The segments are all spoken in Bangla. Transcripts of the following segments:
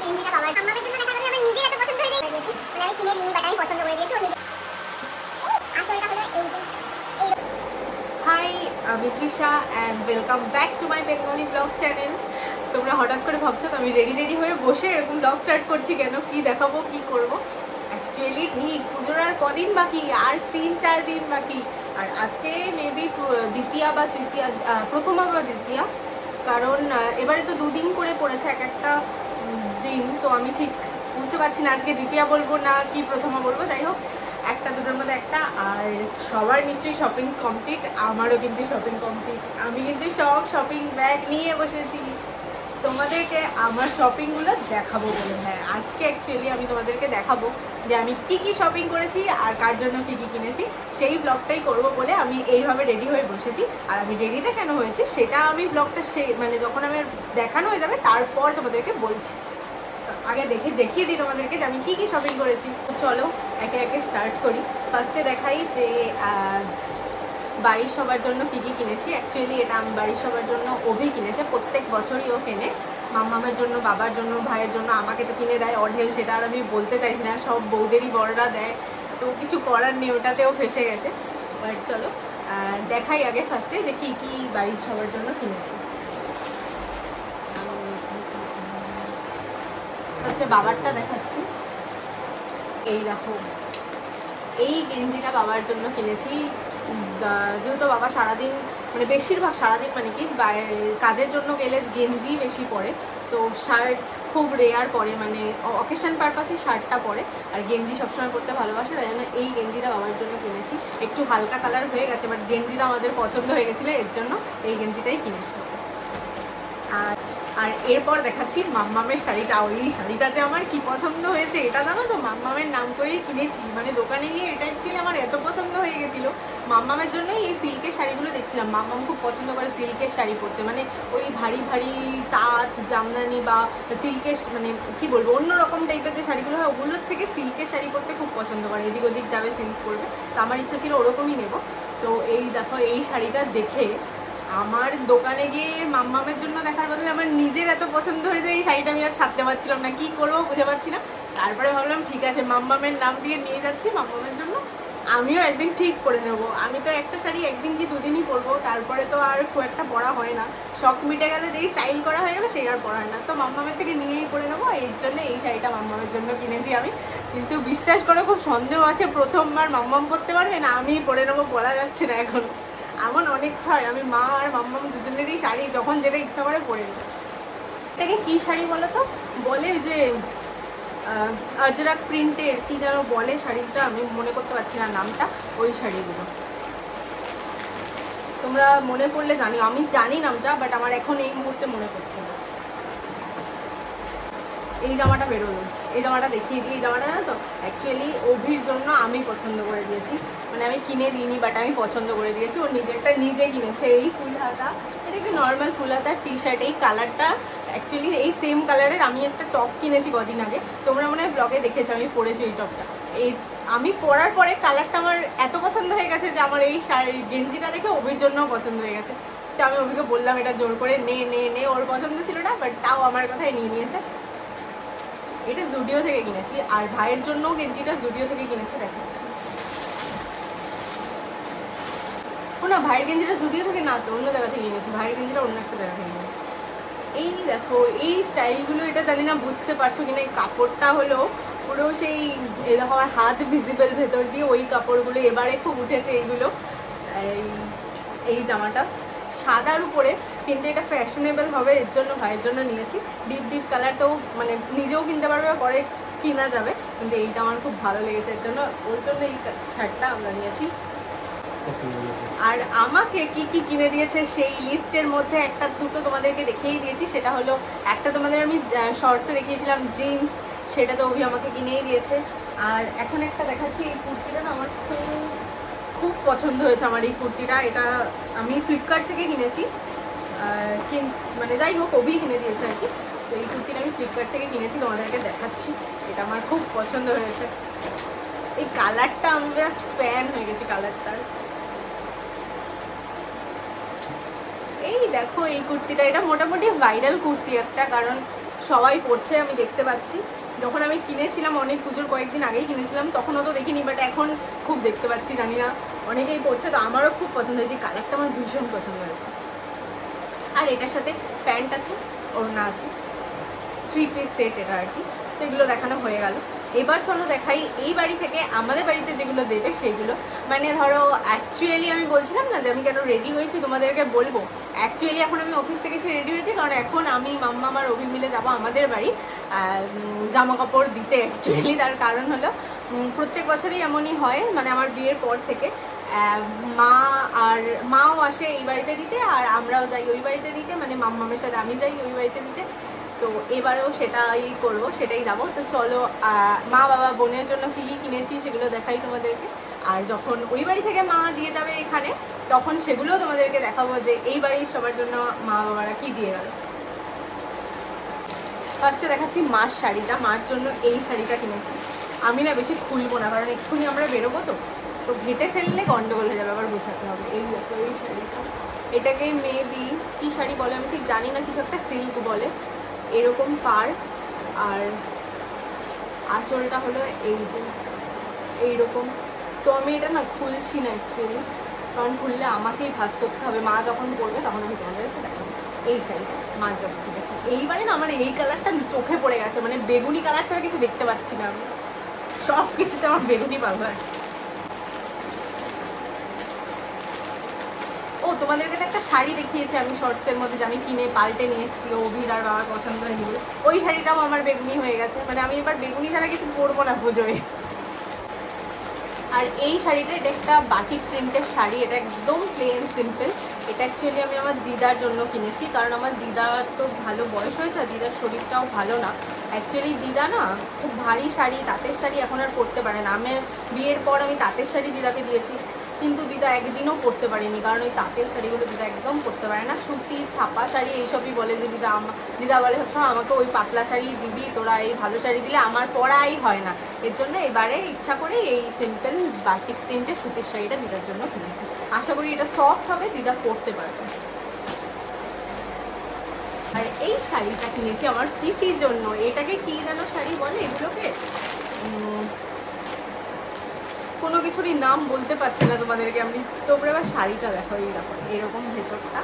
গেঞ্জিটা বাবার আমাদের জন্য দেখা গেল আমার নিজের এত পছন্দ হয়ে গেছে, মানে আমি কিনে দিইনি বাট আমি পছন্দ করে দিয়েছি। আঁচলটা হলো এই যে। হাই, আমি Trisha and welcome back to my Bengali blog channel. তোমরা হঠাৎ করে ভাবছো তো আমি রেডি হয়ে বসে এরকম ব্লগ স্টার্ট করছি কেন, কি দেখাবো, কি করব। অ্যাকচুয়ালি ঠিক পুজোর আর কদিন বাকি, আর 3-4 দিন বাকি। আর আজকে মেবি দ্বিতীয়া বা তৃতীয়া, প্রথমা বা দ্বিতীয়া, কারণ এবারে তো 2 দিন করে পড়েছে এক একটা দিন, তো আমি ঠিক বুঝতে পারছি না আজকে দ্বিতীয়া বলবো না কি প্রথমা বলবো। যাই হোক, একটা দুটোর মধ্যে একটা। আর সবার নিশ্চয়ই শপিং কমপ্লিট, আমারও কিন্তু শপিং কমপ্লিট। আমি কিন্তু সব শপিং ব্যাগ নিয়ে বসেছি তোমাদেরকে আমার শপিংগুলো দেখাবো বলে। হ্যাঁ, আজকে অ্যাকচুয়ালি আমি তোমাদেরকে দেখাবো যে আমি কি শপিং করেছি আর কার জন্য কি কিনেছি, সেই ব্লগটাই করব বলে আমি এইভাবে রেডি হয়ে বসেছি। আর আমি রেডিটা কেন হয়েছি সেটা আমি ব্লগটা মানে যখন আমার দেখানো হয়ে যাবে তারপর তোমাদেরকে বলছি। আগে দেখিয়ে দিই তোমাদেরকে যে আমি কি শপিং করেছি। চলো একে একে স্টার্ট করি। ফার্স্টে দেখাই যে বাড়ির সবার জন্য কি কিনেছি। অ্যাকচুয়ালি এটা আমি বাড়ির সবার জন্য অভি কিনেছে, প্রত্যেক বছরই ও কেনে। মামামের জন্য, বাবার জন্য, ভাইয়ের জন্য, আমাকে তো কিনে দেয় অঢেল, সেটা আর আমি বলতে চাইছি না, সব বউদেরই বড়রা দেয়, তো কিছু করার নেই, ওটাতেও ফেসে গেছে। বাট চলো দেখাই আগে ফার্স্টে যে কি বাড়ির সবার জন্য কিনেছি। আচ্ছা, বাবারটা দেখাচ্ছি। এই দেখো, এই গেঞ্জিটা বাবার জন্য কিনেছি। যেহেতু বাবা সারাদিন, মানে বেশিরভাগ সারাদিন, মানে কি কাজের জন্য গেলে গেঞ্জি বেশি পরে, তো শার্ট খুব রেয়ার পরে, মানে অকেশন পারপাসে শার্টটা পরে, আর গেঞ্জি সবসময় পরতে ভালোবাসে, তাই জন্য এই গেঞ্জিটা বাবার জন্য কিনেছি। একটু হালকা কালার হয়ে গেছে, বাট গেঞ্জিটা আমাদের পছন্দ হয়ে গেছিলো, এর জন্য এই গেঞ্জিটাই কিনেছি। আর এরপর দেখাচ্ছি মাম্মামের শাড়িটা। ওই শাড়িটা যে আমার কি পছন্দ হয়েছে এটা জানো তো, মাম্মামের নাম করেই কিনেছি। মানে দোকানে গিয়ে এটা অ্যাকচুয়ালি আমার এত পছন্দ হয়ে গেছিলো। মাম্মামের জন্যই এই সিল্কের শাড়িগুলো দেখছিলাম। মাম্মাম খুব পছন্দ করে সিল্কের শাড়ি পরতে, মানে ওই ভারী তাঁত, জামদানি বা সিল্কের, মানে কি বলবো, অন্যরকম টাইপের যে শাড়িগুলো হয় ওগুলোর থেকে সিল্কের শাড়ি পরতে খুব পছন্দ করে। এদিক ওদিক যাবে সিল্ক পরবে, তো আমার ইচ্ছা ছিল ওরকমই নেব। তো এই দেখো, এই শাড়িটা দেখে আমার দোকানে গিয়ে মাম্মামের জন্য দেখার বদলে আমার নিজের এত পছন্দ হয়ে যায়, এই শাড়িটা আমি আর ছাড়তে পারছিলাম না, কি করবো বুঝে পাচ্ছি না। তারপরে ভাবলাম ঠিক আছে, মাম্মামের নাম দিয়ে নিয়ে যাচ্ছি, মাম্মামের জন্য আমিও একদিন ঠিক করে নেবো। আমি তো একটা শাড়ি একদিন কি 2 দিনই পরবো, তারপরে তো আর খুব একটা পরা হয় না। শখ মিটে গেলে যেই স্টাইল করা হয়ে যাবে সেই আর পরা হয় না, তো মাম্মামের থেকে নিয়েই পরে নেবো। এর জন্য এই শাড়িটা মাম্মামের জন্য কিনেছি আমি। কিন্তু বিশ্বাস করে খুব সন্দেহ আছে প্রথমবার মাম্মাম পরতে পারবে না, আমিই পরে নেবো, বলা যাচ্ছে না এখন। এমন অনেক হয়, আমি মা আর মাম্মাম দুজনেরই শাড়ি যখন যেটা ইচ্ছা করে পরে নিই। এটাকে কী শাড়ি বলো তো, বলে যে আজরাক প্রিন্টের কি যেন বলে শাড়িটা, আমি মনে করতে পারছি না নামটা। ওই শাড়িগুলো তোমরা মনে পড়লে জানিও, আমি জানি নামটা, বাট আমার এখন এই মুহূর্তে মনে পড়ছে না। এই জামাটা বেরোলো, এই জামাটা দেখিয়ে দিই। এই জামাটা জানো তো অ্যাকচুয়ালি অভির জন্য আমি পছন্দ করে দিয়েছি, মানে আমি কিনে দিইনি, বাট আমি পছন্দ করে দিয়েছি। ও নিজেরটা নিজে কিনেছে। এই ফুল হাতা, এটা একটি নর্মাল ফুল হাতার টি শার্ট। এই কালারটা অ্যাকচুয়ালি এই সেম কালারের আমি একটা টপ কিনেছি কদিন আগে, তোমরা মনে হয় ব্লগে দেখেছো, আমি পরেছি ওই টপটা। এই আমি পরার পরে কালারটা আমার এত পছন্দ হয়ে গেছে যে আমার এই গেঞ্জিটা দেখে অভির জন্যও পছন্দ হয়ে গেছে। তো আমি অভিকে বললাম এটা জোর করে নে, ওর পছন্দ ছিল না, বাট তাও আমার কথাই নিয়ে নিয়েছে। এটা জুডিও থেকে কিনেছি, আর ভাইয়ের জন্যও গেঞ্জিটা জুডিও থেকে কিনেছি, দেখাচ্ছি। ও না, ভাইয়ের গেঞ্জিটা জুডিও থেকে না, তো অন্য জায়গা থেকে কিনেছি। ভাইয়ের গেঞ্জিটা অন্য একটা জায়গা থেকে কিনেছি। এই দেখো, এই স্টাইলগুলো, এটা জানি না বুঝতে পারছো কিনা, এই কাপড়টা হলো পুরো সেই, এই দেখো আমার হাত ভিজিবল ভেতর দিয়ে, ওই কাপড়গুলো এবারে খুব উঠেছে এইগুলো। এই জামাটা সাদার উপরে, কিন্তু এটা ফ্যাশনেবল হবে, এর জন্য ভাইয়ের জন্য নিয়েছি। ডিপ কালারটাও, মানে নিজেও কিনতে পারবে, পরে কিনা যাবে, কিন্তু এইটা আমার খুব ভালো লেগেছে, এর জন্য ওর জন্য এই শার্টটা আমরা নিয়েছি। আর আমাকে কি কিনে দিয়েছে সেই লিস্টের মধ্যে একটা দুটো তোমাদেরকে দেখিয়ে দিয়েছি। সেটা হলো, একটা তোমাদের আমি শর্টসে দেখিয়েছিলাম জিন্স, সেটা তো অভি আমাকে কিনেই দিয়েছে। আর এখন একটা দেখাচ্ছি, এই কুর্তিটা না আমার খুব পছন্দ হয়েছে। আমার এই কুর্তিটা, এটা আমি ফ্লিপকার্ট থেকে কিনেছি, মানে যাই হোক অভি কিনে দিয়েছে আর কি। তো এই কুর্তিটা আমি ফ্লিপকার্ট থেকে কিনেছি, তোমাদেরকে দেখাচ্ছি। এটা আমার খুব পছন্দ হয়েছে, এই কালারটা আমি জাস্ট ফ্যান হয়ে গেছি কালারটার। এই দেখো এই কুর্তিটা, এটা মোটামুটি ভাইরাল কুর্তি একটা, কারণ সবাই পরছে আমি দেখতে পাচ্ছি। যখন আমি কিনেছিলাম অনেক পুজোর কয়েকদিন আগেই কিনেছিলাম, তখন অত দেখিনি, বাট এখন খুব দেখতে পাচ্ছি, জানি না অনেকেই পরছে। তো আমারও খুব পছন্দ হয়েছে, কালারটা আমার ভীষণ পছন্দ হয়েছে। আর এটার সাথে প্যান্ট আছে, ওড়না আছে, 3 পিস সেট এটা আর কি। তো এগুলো দেখানো হয়ে গেল। এবার চলো দেখাই এই বাড়ি থেকে আমাদের বাড়িতে যেগুলো দেবে সেগুলো। মানে ধরো অ্যাকচুয়ালি আমি বলছিলাম না যে আমি কেন রেডি হয়েছি তোমাদেরকে বলবো। অ্যাকচুয়ালি এখন আমি অফিস থেকে এসে রেডি হয়েছি, কারণ এখন আমি মাম্মা আমার অভি মিলে যাবো আমাদের বাড়ি জামা কাপড় দিতে। অ্যাকচুয়ালি তার কারণ হলো প্রত্যেক বছরই এমনই হয়, মানে আমার বিয়ের পর থেকে মাও আসে এই বাড়িতে দিতে, আর আমরাও যাই ওই বাড়িতে দিতে, মানে মাম্মামের সাথে আমি যাই ওই বাড়িতে দিতে। তো এবারেও সেটাই করবো, সেটাই যাবো। তো চলো মা বাবা বোনের জন্য কী কী কিনেছি সেগুলো দেখাই তোমাদেরকে। আর যখন ওই বাড়ি থেকে মা দিয়ে যাবে এখানে, তখন সেগুলোও তোমাদেরকে দেখাবো যে এই বাড়ির সবার জন্য মা বাবারা কী দিয়ে গেল। ফার্স্টে দেখাচ্ছি মার শাড়িটা। মার জন্য এই শাড়িটা কিনেছি। আমি না বেশি খুলবো না, কারণ এক্ষুনি আমরা বেরোবো, তো ঘেটে ফেললে গন্ডগোল হয়ে যাবে, আবার বোঝাতে হবে। এই দেখো এই শাড়িটা, এটাকে মেবি কী শাড়ি বলে আমি ঠিক জানি না, কিছু একটা সিল্ক বলে, এরকম পার। আর আঁচলটা হলো এই যে এইরকম। তো আমি এটা না খুলছি না অ্যাকচুয়ালি, কারণ খুললে আমাকেই ভাঁজ করতে হবে। মা যখন পরবে তখন আমি তোমাদেরকে দেখাবো। এই শাড়িটা মার যখন কিনেছি। এইবারে না আমার এই কালারটা চোখে পড়ে গেছে, মানে বেগুনি কালার ছাড়া কিছু দেখতে পাচ্ছি না আমি, সব কিছুতে আমার বেগুনি পাউডার। ও তোমাদেরকে তো একটা শাড়ি দেখিয়েছি আমি শর্টসের মধ্যে, যে আমি কিনে পাল্টে নিয়ে এসেছি, অভির আর বাবার পছন্দ হয়নি বলে। ওই শাড়িটাও আমার বেগুনি হয়ে গেছে, মানে আমি এবার বেগুনি ছাড়া কিছু পরবো না পুজোয়। আর এই শাড়িটা, এটা একটা বাটিক প্রিন্টের শাড়ি, এটা একদম প্লেন সিম্পল। এটা অ্যাকচুয়ালি আমি আমার দিদার জন্য কিনেছি, কারণ আমার দিদার তো ভালো বয়স হয়েছে, আর দিদার শরীরটাও ভালো না। অ্যাকচুয়ালি দিদা না খুব ভারী শাড়ি, তাঁতের শাড়ি এখন আর পরতে পারে না। আমার বিয়ের পর আমি তাঁতের শাড়ি দিদাকে দিয়েছি, কিন্তু দিদা একদিনও পরতে পারেনি, কারণ ওই তাঁতের শাড়িগুলো দিদা একদম পরতে পারে না। সুতির ছাপা শাড়ি এইসবই বলে যে দিদা বলে সবসময় আমাকে ওই পাতলা শাড়ি দিবি, তোরা এই ভালো শাড়ি দিলে আমার পরাই হয় না। এর জন্য এবারে ইচ্ছা করে এই সিম্পল বাটিক প্রিন্টের সুতির শাড়িটা দিদার জন্য কিনেছি। আশা করি এটা সফট হবে, দিদা পরতে পারবে। আর এই শাড়িটা কিনেছি আমার পিসির জন্য। এটাকে কি যেন শাড়ি বলে এগুলোকে, কোনো কিছুরই নাম বলতে পারছি না তোমাদেরকে আমি। তোমরা এবার শাড়িটা দেখো, এইরকম ভেতরটা,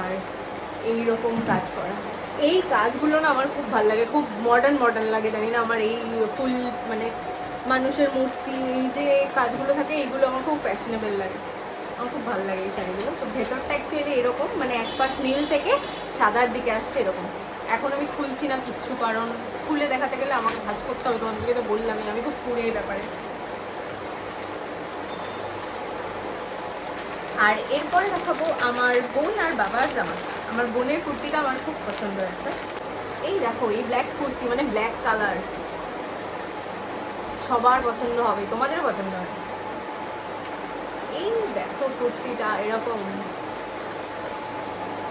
আর এইরকম কাজ করা। এই কাজগুলো না আমার খুব ভালো লাগে, খুব মডার্ন লাগে, জানি না। আমার এই ফুল মানে মানুষের মূর্তি, এই যে কাজগুলো থাকে, এইগুলো আমার খুব ফ্যাশনেবল লাগে, আমার খুব ভালো লাগে এই শাড়িগুলো। তো ভেতরটা অ্যাকচুয়ালি এরকম, মানে এক পাশ নীল থেকে সাদার দিকে আসছে এরকম। এখন আমি খুলছি না কিচ্ছু, কারণ খুলে দেখাতে গেলে আমাকে ভাঁজ করতে হবে, তোমাদেরকে তো বললামই আমি খুব পুরে এই ব্যাপারে। আর এরপরে দেখাবো আমার বোন আর বাবার জামা। আমার বোনের কুর্তিটা আমার খুব পছন্দ হয়েছে। এই দেখো এই ব্ল্যাক কুর্তি, মানে ব্ল্যাক কালার, সবার পছন্দ হবে, তোমাদেরও পছন্দ হবে। এই দেখো কুর্তিটা এরকম,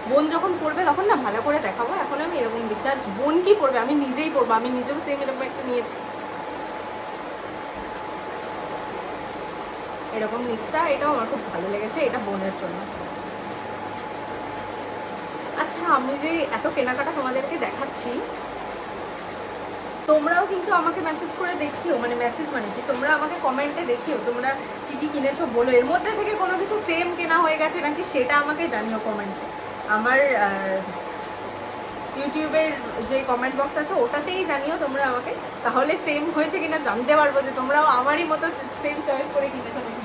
বোন যখন পরবে তখন না ভালো করে দেখাবো। এখন আমি এরকম দিচ্ছি, আর বোন কি পরবে আমি নিজেই পরবো, আমি নিজেও সেম এরকম একটা নিয়েছি। এরকম নিচটা, এটাও আমার খুব ভালো লেগেছে, এটা বোনের জন্য। আচ্ছা, আমি যে এত কেনাকাটা তোমাদেরকে দেখাচ্ছি, তোমরাও কিন্তু আমাকে মেসেজ করে দেখিও, মানে মেসেজ মানে কি, তোমরা আমাকে কমেন্টে দেখিও তোমরা কী কী কিনেছো বলো। এর মধ্যে থেকে কোনো কিছু সেম কেনা হয়ে গেছে নাকি সেটা আমাকে জানিও কমেন্টে। আমার ইউটিউবের যে কমেন্ট বক্স আছে ওটাতেই জানিও তোমরা আমাকে, তাহলে সেম হয়েছে কিনা জানতে পারবো যে তোমরাও আমারই মতো সেম চয়েস করে কিনেছো নাকি।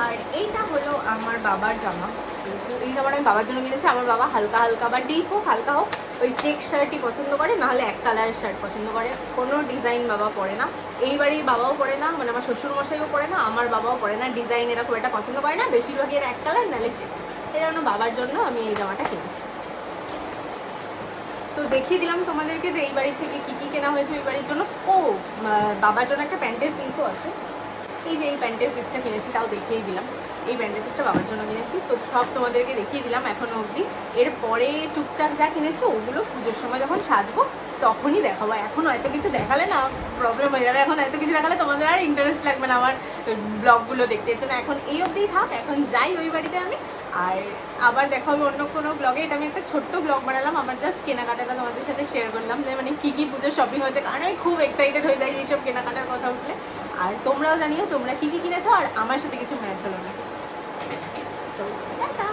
আর এইটা হলো আমার বাবার জামা। এই জামাটা আমি বাবার জন্য কিনেছি। আমার বাবা হালকা বা ডিপ হোক হালকা হোক ওই চেক শার্টই পছন্দ করে, নাহলে এক কালারের শার্ট পছন্দ করে। কোনো ডিজাইন বাবা পরে না, এই বাড়ির বাবাও পরে না, মানে আমার শ্বশুরমশাইও পরে না, আমার বাবাও পরে না। ডিজাইন এরা খুব একটা পছন্দ করে না, বেশিরভাগই এরা এক কালার নাহলে চেক। এই জন্য বাবার জন্য আমি এই জামাটা কিনেছি। তো দেখিয়ে দিলাম তোমাদেরকে যে এই বাড়ি থেকে কী কী কেনা হয়েছে এই বাড়ির জন্য। ও বাবার জন্য একটা প্যান্টের পিসও আছে, এই যে এই প্যান্টের পিসটা কিনেছি তাও দেখিয়েই দিলাম। এই প্যান্টের পিসটা বাবার জন্য কিনেছি, তো সব তোমাদেরকে দেখিয়ে দিলাম এখনও অবধি। এরপরে টুকটাক যা কিনেছি ওগুলো পুজোর সময় যখন সাজবো তখনই দেখাবো। এখনও এত কিছু দেখালে না প্রবলেম হয়ে যাবে, এখন এত কিছু দেখালে তোমাদের আর ইন্টারেস্ট লাগবে না আমার ব্লগগুলো দেখতে। এর জন্য এখন এই অবধিই থাক, এখন যাই ওই বাড়িতে আমি, আর আবার দেখা হবে অন্য কোনো ব্লগে। এটা আমি একটা ছোট্ট ব্লগ বানালাম, আমার জাস্ট কেনাকাটাটা তোমাদের সাথে শেয়ার করলাম, যে মানে কী কী পুজোর শপিং হয়েছে, কারণ আমি খুব এক্সাইটেড হয়ে যাই এইসব কেনাকাটার কথা উঠলে। আর তোমরাও জানিও তোমরা কী কী কিনেছো আর আমার সাথে কিছু ম্যাচ হলো না। So tata.